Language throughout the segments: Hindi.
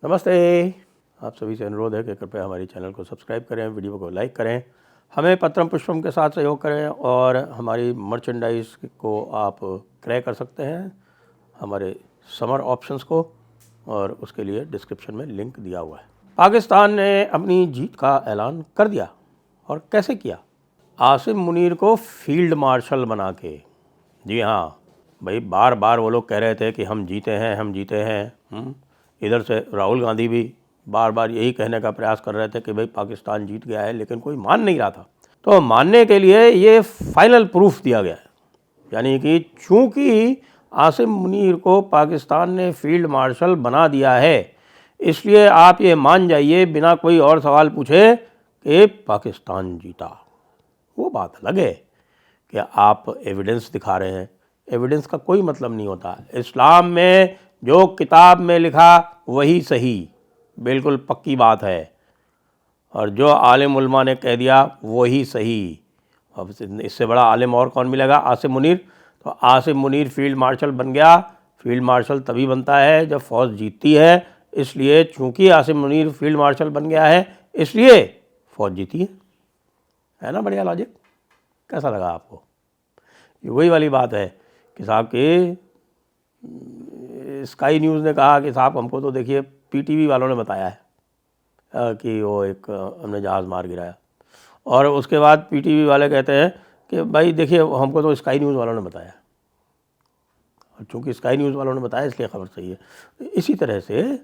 नमस्ते। आप सभी से अनुरोध है कि कृपया हमारे चैनल को सब्सक्राइब करें, वीडियो को लाइक करें, हमें पत्रम पुष्पम के साथ सहयोग करें और हमारी मर्चेंडाइज को आप क्रय कर सकते हैं हमारे समर ऑप्शंस को, और उसके लिए डिस्क्रिप्शन में लिंक दिया हुआ है। पाकिस्तान ने अपनी जीत का ऐलान कर दिया, और कैसे किया? आसिम मुनीर को फील्ड मार्शल बना के। जी हाँ भाई, बार बार वो लोग कह रहे थे कि हम जीते हैं, हम जीते हैं। इधर से राहुल गांधी भी बार बार यही कहने का प्रयास कर रहे थे कि भाई पाकिस्तान जीत गया है, लेकिन कोई मान नहीं रहा था। तो मानने के लिए ये फाइनल प्रूफ दिया गया है, यानी कि चूंकि आसिम मुनीर को पाकिस्तान ने फील्ड मार्शल बना दिया है, इसलिए आप ये मान जाइए बिना कोई और सवाल पूछे कि पाकिस्तान जीता। वो बात अलग है कि आप एविडेंस दिखा रहे हैं। एविडेंस का कोई मतलब नहीं होता। इस्लाम में जो किताब में लिखा वही सही, बिल्कुल पक्की बात है, और जो आलिम उलमा ने कह दिया वही सही। अब इससे बड़ा आलिम और कौन मिलेगा? आसिम मुनीर। तो आसिम मुनीर फील्ड मार्शल बन गया। फील्ड मार्शल तभी बनता है जब फौज जीतती है, इसलिए चूंकि आसिम मुनीर फील्ड मार्शल बन गया है इसलिए फौज जीती है ना? बढ़िया लॉजिक। कैसा लगा आपको? ये वही वाली बात है कि साहब के स्काई न्यूज़ ने कहा कि साहब हमको तो देखिए पीटीवी वालों ने बताया है कि वो एक हमने जहाज़ मार गिराया, और उसके बाद पीटीवी वाले कहते हैं कि भाई देखिए हमको तो स्काई न्यूज़ वालों ने बताया, और चूँकि स्काई न्यूज़ वालों ने बताया इसलिए ख़बर सही है। इसी तरह से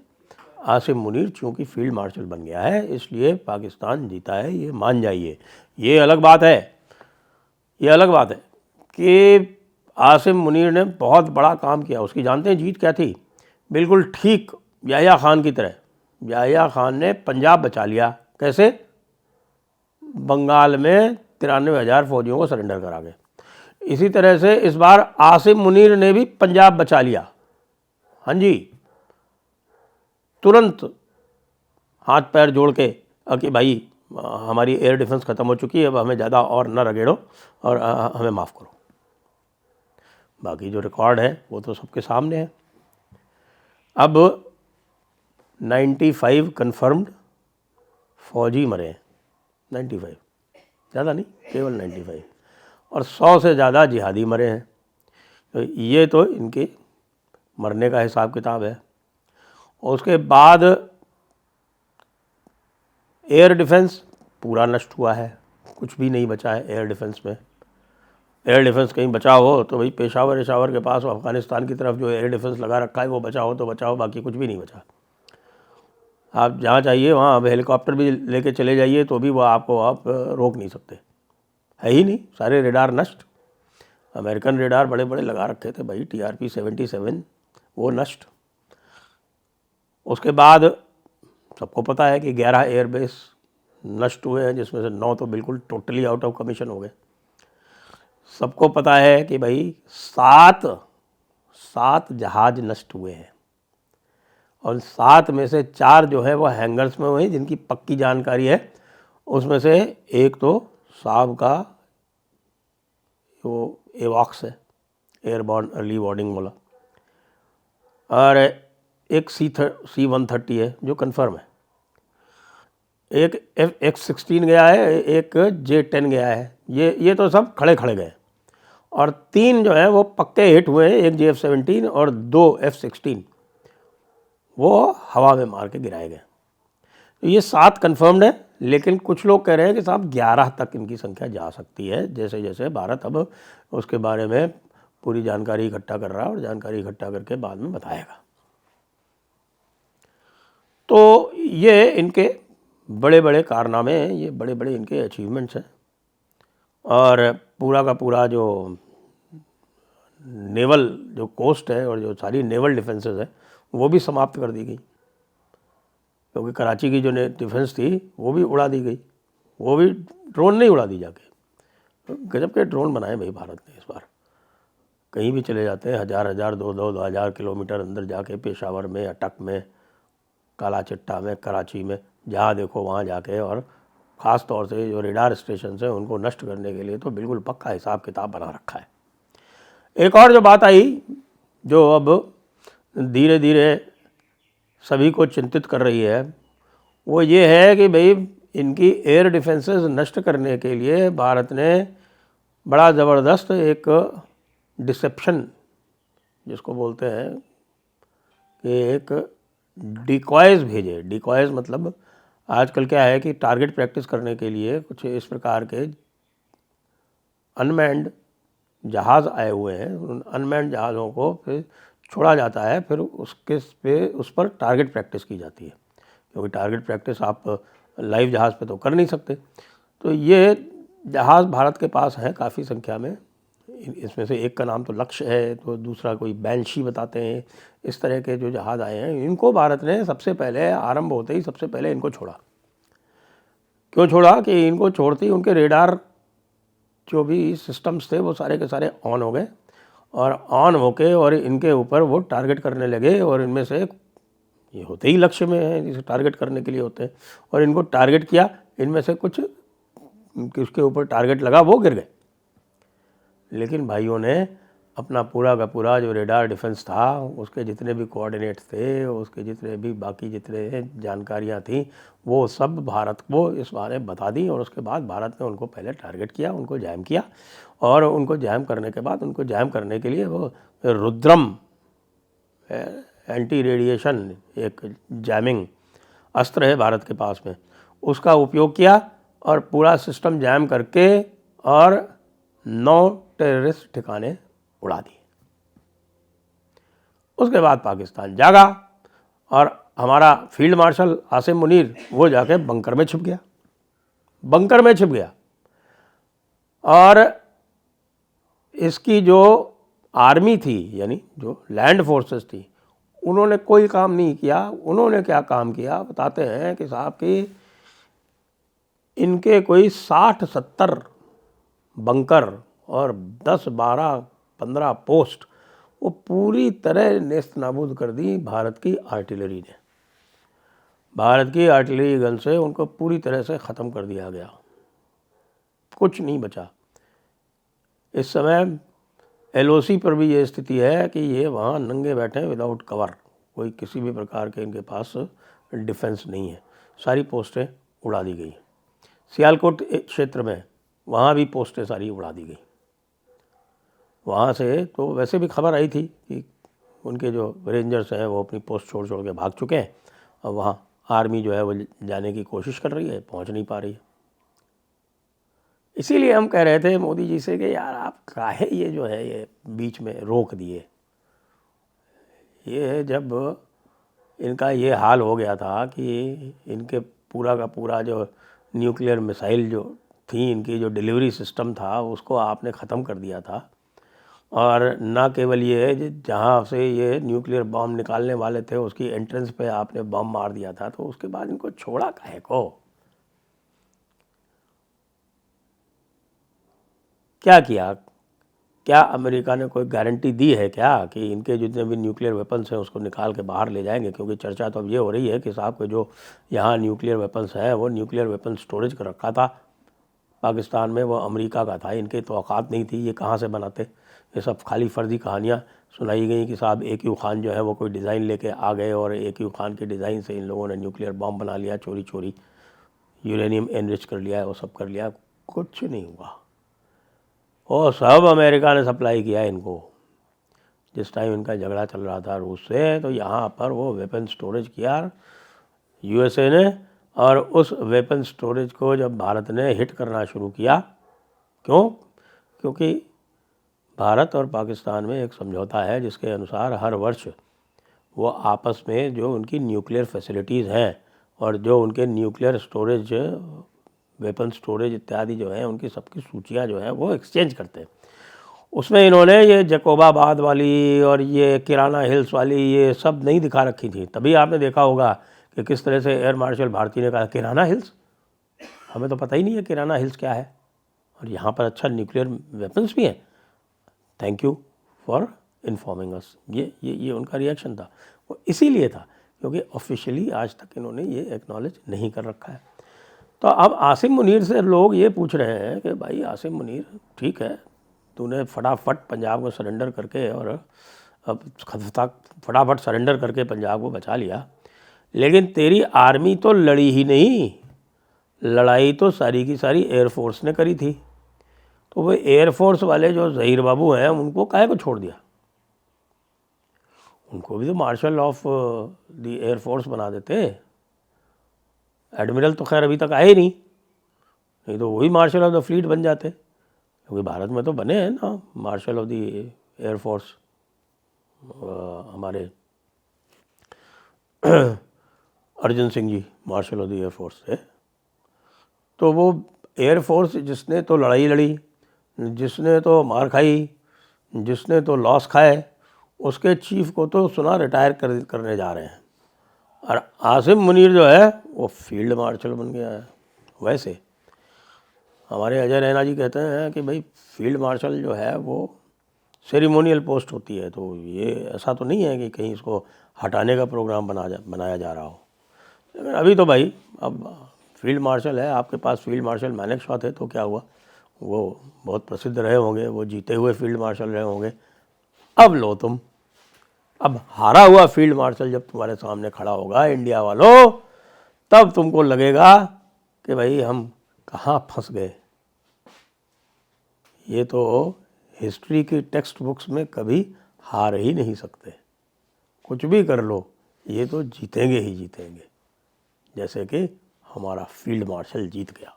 आसिम मुनीर चूँकि फील्ड मार्शल बन गया है इसलिए पाकिस्तान जीता है, ये मान जाइए। ये अलग बात है, ये अलग बात है कि आसिम मुनीर ने बहुत बड़ा काम किया। उसकी जानते हैं जीत क्या थी? बिल्कुल ठीक याह्या खान की तरह। याह्या खान ने पंजाब बचा लिया। कैसे? बंगाल में 93,000 फौजियों को सरेंडर करा के। इसी तरह से इस बार आसिम मुनीर ने भी पंजाब बचा लिया। हाँ जी, तुरंत हाथ पैर जोड़ के कि भाई हमारी एयर डिफेंस ख़त्म हो चुकी है, अब हमें ज़्यादा और न रगेड़ो और हमें माफ़ करो। बाकी जो रिकॉर्ड है वो तो सबके सामने है। अब 95 कन्फर्म्ड फौजी मरे हैं। 95, ज़्यादा नहीं, केवल 95, और 100 से ज़्यादा जिहादी मरे हैं। तो ये तो इनके मरने का हिसाब किताब है। उसके बाद एयर डिफेंस पूरा नष्ट हुआ है, कुछ भी नहीं बचा है एयर डिफेंस में। एयर डिफेंस कहीं बचा हो तो भाई पेशावर के पास अफ़गानिस्तान की तरफ जो एयर डिफेंस लगा रखा है वो बचा हो तो बचाओ, बाकी कुछ भी नहीं बचा। आप जहाँ चाहिए वहाँ अब हेलीकॉप्टर भी लेके चले जाइए तो भी वो आपको आप रोक नहीं सकते, है ही नहीं। सारे रेडार नष्ट। अमेरिकन रेडार बड़े बड़े लगा रखे थे भाई, TRP 77, वो नष्ट। उसके बाद सबको पता है कि 11 एयरबेस नष्ट हुए हैं, जिसमें से 9 तो बिल्कुल टोटली आउट ऑफ कमीशन हो गए। सबको पता है कि भाई 7 जहाज नष्ट हुए हैं, और 7 में से 4 जो है वो हैंगर्स में हुए, जिनकी पक्की जानकारी है। उसमें से एक तो साहब का वो एवॉक्स है, एयरबॉर्न अर्ली वार्निंग वाला, और एक C-130 है जो कंफर्म है, एक F-16 गया है, एक J-10 गया है। ये तो सब खड़े खड़े गए, और 3 जो है वो पक्के हिट हुए हैं, एक JF-17 और 2 F-16 वो हवा में मार के गिराए गए। तो ये 7 कन्फर्म्ड है, लेकिन कुछ लोग कह रहे हैं कि साहब 11 तक इनकी संख्या जा सकती है, जैसे जैसे भारत अब उसके बारे में पूरी जानकारी इकट्ठा कर रहा है और जानकारी इकट्ठा करके बाद में बताएगा। तो ये इनके बड़े बड़े कारनामे हैं, ये बड़े बड़े इनके अचीवमेंट्स हैं, और पूरा का पूरा जो नेवल जो कोस्ट है और जो सारी नेवल डिफेंसेस है वो भी समाप्त कर दी गई, क्योंकि कराची की जो डिफेंस थी वो भी उड़ा दी गई। वो भी ड्रोन नहीं उड़ा दी जाके। तो गजब के ड्रोन बनाए भाई भारत ने इस बार। कहीं भी चले जाते हैं, 1000 2,000 किलोमीटर अंदर जाके, पेशावर में, अटक में, काला चिट्टा में, कराची में, जहाँ देखो वहाँ जाके, और ख़ास तौर से जो रेडार स्टेशन है उनको नष्ट करने के लिए तो बिल्कुल पक्का हिसाब किताब बना रखा है। एक और जो बात आई, जो अब धीरे धीरे सभी को चिंतित कर रही है वो ये है कि भाई इनकी एयर डिफेंसेस नष्ट करने के लिए भारत ने बड़ा ज़बरदस्त एक डिसेप्शन जिसको बोलते हैं कि एक डिकॉयज़ भेजे। डिकॉयज़ मतलब आजकल क्या है कि टारगेट प्रैक्टिस करने के लिए कुछ इस प्रकार के अनमैन्ड जहाज़ आए हुए हैं। उन अनमैन्ड जहाज़ों को फिर छोड़ा जाता है, फिर उस पर टारगेट प्रैक्टिस की जाती है, क्योंकि टारगेट प्रैक्टिस आप लाइव जहाज़ पे तो कर नहीं सकते। तो ये जहाज़ भारत के पास हैं काफ़ी संख्या में। इसमें से एक का नाम तो लक्ष्य है, तो दूसरा कोई बैंशी बताते हैं। इस तरह के जो जहाज़ आए हैं इनको भारत ने सबसे पहले आरंभ होते ही सबसे पहले इनको छोड़ा। क्यों छोड़ा कि इनको छोड़ते ही उनके रेडार जो भी सिस्टम्स थे वो सारे के सारे ऑन हो गए, और ऑन होके और इनके ऊपर वो टारगेट करने लगे। और इनमें से ये होते ही लक्ष्य में है, जिसे टारगेट करने के लिए होते हैं, और इनको टारगेट किया। इनमें से कुछ उसके ऊपर टारगेट लगा वो गिर गए। लेकिन भाइयों ने अपना पूरा का पूरा जो रेडार डिफेंस था, उसके जितने भी कोऑर्डिनेट्स थे, उसके जितने भी बाकी जितने जानकारियां थी, वो सब भारत को इस बारे में बता दी। और उसके बाद भारत ने उनको पहले टारगेट किया, उनको जैम किया, और उनको जैम करने के बाद उनको जैम करने के लिए वो रुद्रम एंटी रेडिएशन एक जैमिंग अस्त्र है भारत के पास में, उसका उपयोग किया और पूरा सिस्टम जैम करके और 9 टेररिस्ट ठिकाने उड़ा दिए। उसके बाद पाकिस्तान जागा और हमारा फील्ड मार्शल आसिम मुनीर वो जाके बंकर में छिप गया। बंकर में छिप गया और इसकी जो आर्मी थी, यानी जो लैंड फोर्सेस थी, उन्होंने कोई काम नहीं किया। उन्होंने क्या काम किया बताते हैं कि साहब कि इनके कोई 60-70 बंकर और 10-12-15 पोस्ट वो पूरी तरह नेस्त नाबूद कर दी भारत की आर्टिलरी ने। भारत की आर्टिलरी गन से उनको पूरी तरह से ख़त्म कर दिया गया, कुछ नहीं बचा। इस समय LOC पर भी ये स्थिति है कि ये वहाँ नंगे बैठे हैं विदाउट कवर, कोई किसी भी प्रकार के इनके पास डिफेंस नहीं है। सारी पोस्टें उड़ा दी गई। सियालकोट क्षेत्र में वहाँ भी पोस्टें सारी उड़ा दी गई। वहाँ से तो वैसे भी खबर आई थी कि उनके जो रेंजर्स हैं वो अपनी पोस्ट छोड़ छोड़ के भाग चुके हैं, और वहाँ आर्मी जो है वो जाने की कोशिश कर रही है, पहुँच नहीं पा रही है। इसीलिए हम कह रहे थे मोदी जी से कि यार आप काहे ये जो है ये बीच में रोक दिए। ये जब इनका ये हाल हो गया था कि इनके पूरा का पूरा जो न्यूक्लियर मिसाइल जो थी, इनकी जो डिलीवरी सिस्टम था, उसको आपने ख़त्म कर दिया था। और ना केवल ये जहाँ से ये न्यूक्लियर बॉम्ब निकालने वाले थे उसकी एंट्रेंस पे आपने बॉम्ब मार दिया था, तो उसके बाद इनको छोड़ा काहे को? क्या किया? क्या अमेरिका ने कोई गारंटी दी है क्या कि इनके जितने भी न्यूक्लियर वेपन्स हैं उसको निकाल के बाहर ले जाएंगे? क्योंकि चर्चा तो अब ये हो रही है कि साहब के जो यहाँ न्यूक्लियर वेपन्स है वो न्यूक्लियर वेपन स्टोरेज कर रखा था पाकिस्तान में, वो अमेरिका का था। इनकी तो औकात नहीं थी, ये कहाँ से बनाते? ये सब खाली फर्जी कहानियाँ सुनाई गई कि साहब AQ खान जो है वो कोई डिज़ाइन लेके आ गए और AQ खान के डिज़ाइन से इन लोगों ने न्यूक्लियर बॉम्ब बना लिया, चोरी चोरी यूरेनियम एनरिच कर लिया है, वो सब कर लिया। कुछ नहीं हुआ। वो सब अमेरिका ने सप्लाई किया इनको। जिस टाइम इनका झगड़ा चल रहा था रूस से, तो यहाँ पर वो वेपन स्टोरेज किया USA ने, और उस वेपन स्टोरेज को जब भारत ने हिट करना शुरू किया, क्यों? क्योंकि भारत और पाकिस्तान में एक समझौता है जिसके अनुसार हर वर्ष वो आपस में जो उनकी न्यूक्लियर फैसिलिटीज़ हैं और जो उनके न्यूक्लियर स्टोरेज, वेपन स्टोरेज इत्यादि जो हैं, उनकी सबकी सूचियाँ जो हैं वो एक्सचेंज करते हैं। उसमें इन्होंने ये जकोबाबाद वाली और ये किराना हिल्स वाली ये सब नहीं दिखा रखी थी। तभी आपने देखा होगा कि किस तरह से एयर मार्शल भारती ने कहा किराना हिल्स, हमें तो पता ही नहीं है किराना हिल्स क्या है, और यहाँ पर अच्छा न्यूक्लियर वेपन्स भी हैं, थैंक यू फॉर इन्फॉर्मिंग अस। ये उनका रिएक्शन था। वो इसीलिए था क्योंकि ऑफिशियली आज तक इन्होंने ये एक्नॉलेज नहीं कर रखा है। तो अब आसिम मुनीर से लोग ये पूछ रहे हैं कि भाई आसिम मुनीर, ठीक है, तूने फटाफट पंजाब को सरेंडर करके और अब फटाफट सरेंडर करके पंजाब को बचा लिया, लेकिन तेरी आर्मी तो लड़ी ही नहीं, लड़ाई तो सारी की सारी एयरफोर्स ने करी थी। तो वो एयरफोर्स वाले जो ज़हीर बाबू हैं उनको काहे को छोड़ दिया? उनको भी तो मार्शल ऑफ द एयरफोर्स बना देते। एडमिरल तो खैर अभी तक आए ही नहीं तो वही मार्शल ऑफ द फ्लीट बन जाते, क्योंकि भारत में तो बने हैं ना मार्शल ऑफ द एयरफोर्स हमारे Arjun Singh ji marshal of the air force है। तो वो एयरफोर्स जिसने तो लड़ाई लड़ी, जिसने तो मार खाई, जिसने तो लॉस खाए, उसके चीफ को तो सुना रिटायर करने जा रहे हैं। और आसिम मुनीर जो है वो फील्ड मार्शल बन गया है। वैसे हमारे अजय रैना जी कहते हैं कि भाई फील्ड मार्शल जो है वो सेरिमोनियल पोस्ट होती है, तो ये ऐसा तो नहीं है कि कहीं इसको हटाने का प्रोग्राम बनाया जा रहा हो। लेकिन अभी तो भाई अब फील्ड मार्शल है, आपके पास फील्ड मार्शल मानेकशॉ थे तो क्या हुआ, वो बहुत प्रसिद्ध रहे होंगे, वो जीते हुए फील्ड मार्शल रहे होंगे। अब लो तुम, अब हारा हुआ फील्ड मार्शल जब तुम्हारे सामने खड़ा होगा इंडिया वालों, तब तुमको लगेगा कि भाई हम कहाँ फंस गए। ये तो हिस्ट्री की टेक्स्ट बुक्स में कभी हार ही नहीं सकते, कुछ भी कर लो ये तो जीतेंगे ही जीतेंगे, जैसे कि हमारा फील्ड मार्शल जीत गया।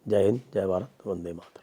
जय हिंद, जय भारत, वंदे मातरम।